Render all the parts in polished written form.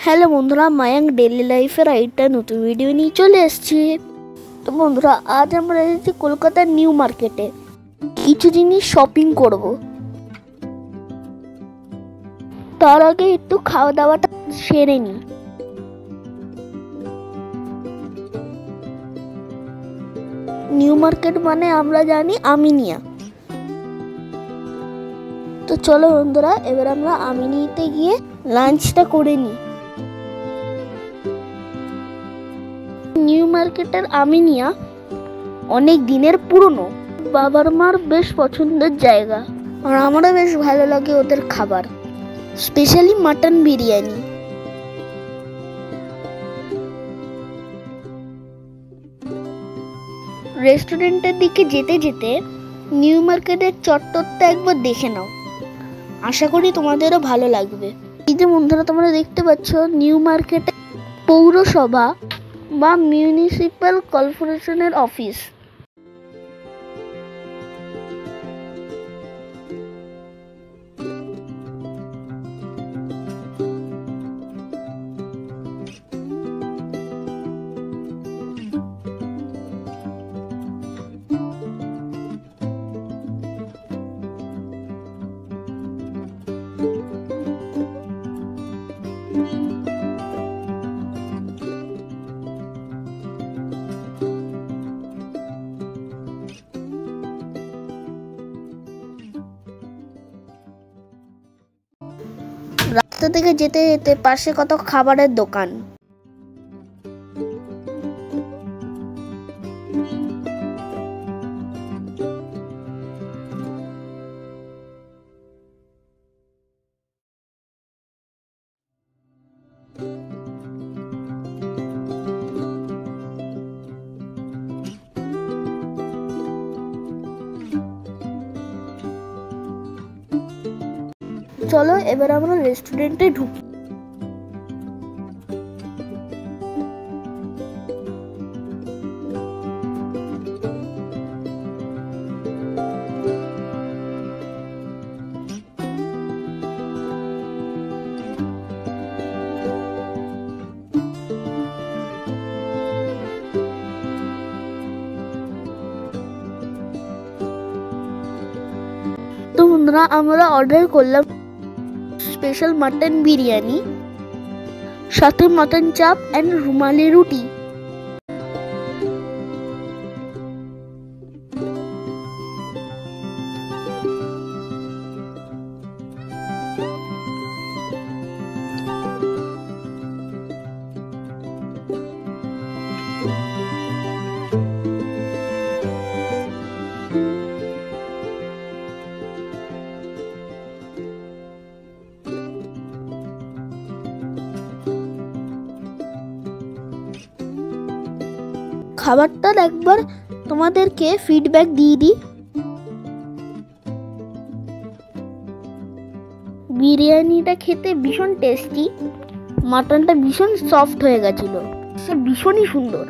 Hello বন্ধুরা, Mayank daily লাইফের একটা নতুন ভিডিও নিয়ে চলে এসেছি। তো বন্ধুরা, আজ আমরা এসেছি কলকাতার নিউ মার্কেটে কিছু জিনিস শপিং করব। তার আগে একটু খাওয়া দাওয়াটা সেরে নিই। নিউ মার্কেট মানে আমরা জানি আমিনিয়া। তো চলো বন্ধুরা, এবার আমরা আমিনিয়াতে গিয়ে লাঞ্চটা করে নিই। নিউ মার্কেটের আমিনিয়া অনেক দিনের পুরনো, বাবার মার বেশ পছন্দের জায়গা, আর আমারও বেশ ভালো লাগে ওদের খাবার, স্পেশালি মাটন বিরিয়ানি। রেস্টুরেন্টের দিকে যেতে যেতে নিউ মার্কেটের চত্বরটা একবার দেখে নাও, আশা করি তোমাদেরও ভালো লাগবে। এই যে বন্ধুরা, তোমরা দেখতে পাচ্ছ নিউ মার্কেটে পৌরসভা বা মিউনিসিপ্যাল কর্পোরেশনের অফিস। রাস্তা থেকে যেতে যেতে পাশে কত খাবারের দোকান। চলো এবার আমরা রেস্টুরেন্টে ঢুকি। তো বন্ধুরা, আমরা অর্ডার করলাম স্পেশাল মাটন বিরিয়ানি, সাথে মাটন চাপ এন্ড রুমালি রুটি। খাবারটার একবার তোমাদেরকে ফিডব্যাক দিয়ে দিই। বিরিয়ানিটা খেতে ভীষণ টেস্টি, মাটনটা ভীষণ সফট হয়ে গেছিল, সে ভীষণই সুন্দর।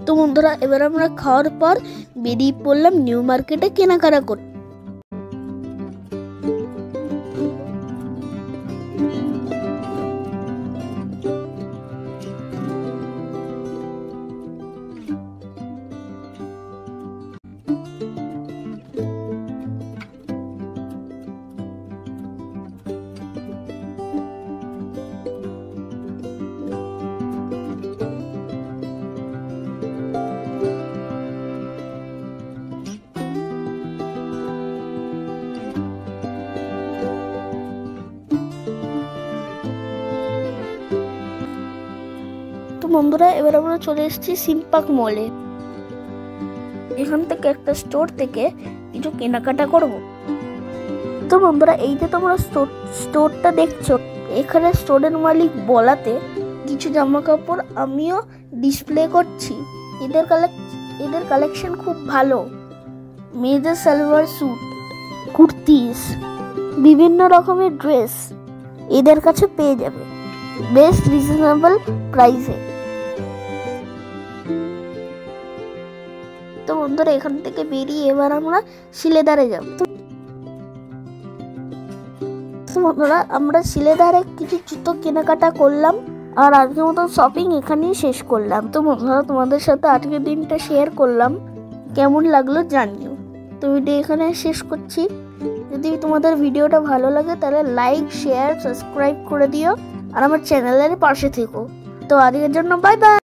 তো বন্ধুরা, এবার আমরা খাওয়ার পর বেরিয়ে পড়লাম নিউ মার্কেটে কেনাকাটা করতে। বন্ধুরা, এবার আমরা চলে এসেছি সিম্পাক মলে। এখান থেকে একটা স্টোর থেকে কিছু কেনাকাটা করব। তো বন্ধুরা, এই যে তোমরা স্টোরটা দেখছো, এখানে স্টোরের মালিক বলাতে কিছু জামা কাপড় আমিও ডিসপ্লে করছি। এদের কালেকশন খুব ভালো। মেয়েদের সালোয়ার স্যুট, কুর্তিস, বিভিন্ন রকমের ড্রেস এদের কাছে পেয়ে যাবে বেস্ট রিজনেবল প্রাইসে। তো বন্ধুরা এখান থেকে বেরিয়ে এবার আমরা শিলেদারে যাব। তো বন্ধুরা আমরা শিলেদারে কিছু জুতো কেনাকাটা করলাম আর আজকের মতো শপিং এখানেই শেষ করলাম। তো বন্ধুরা তোমাদের সাথে আজকের দিনটা শেয়ার করলাম, কেমন লাগলো জানিও। তো ভিডিও এখানে শেষ করছি। যদি তোমাদের ভিডিওটা ভালো লাগে তাহলে লাইক, শেয়ার, সাবস্ক্রাইব করে দিও আর আমার চ্যানেলের পাশে থেকো। তো আজকের জন্য বাই বাই।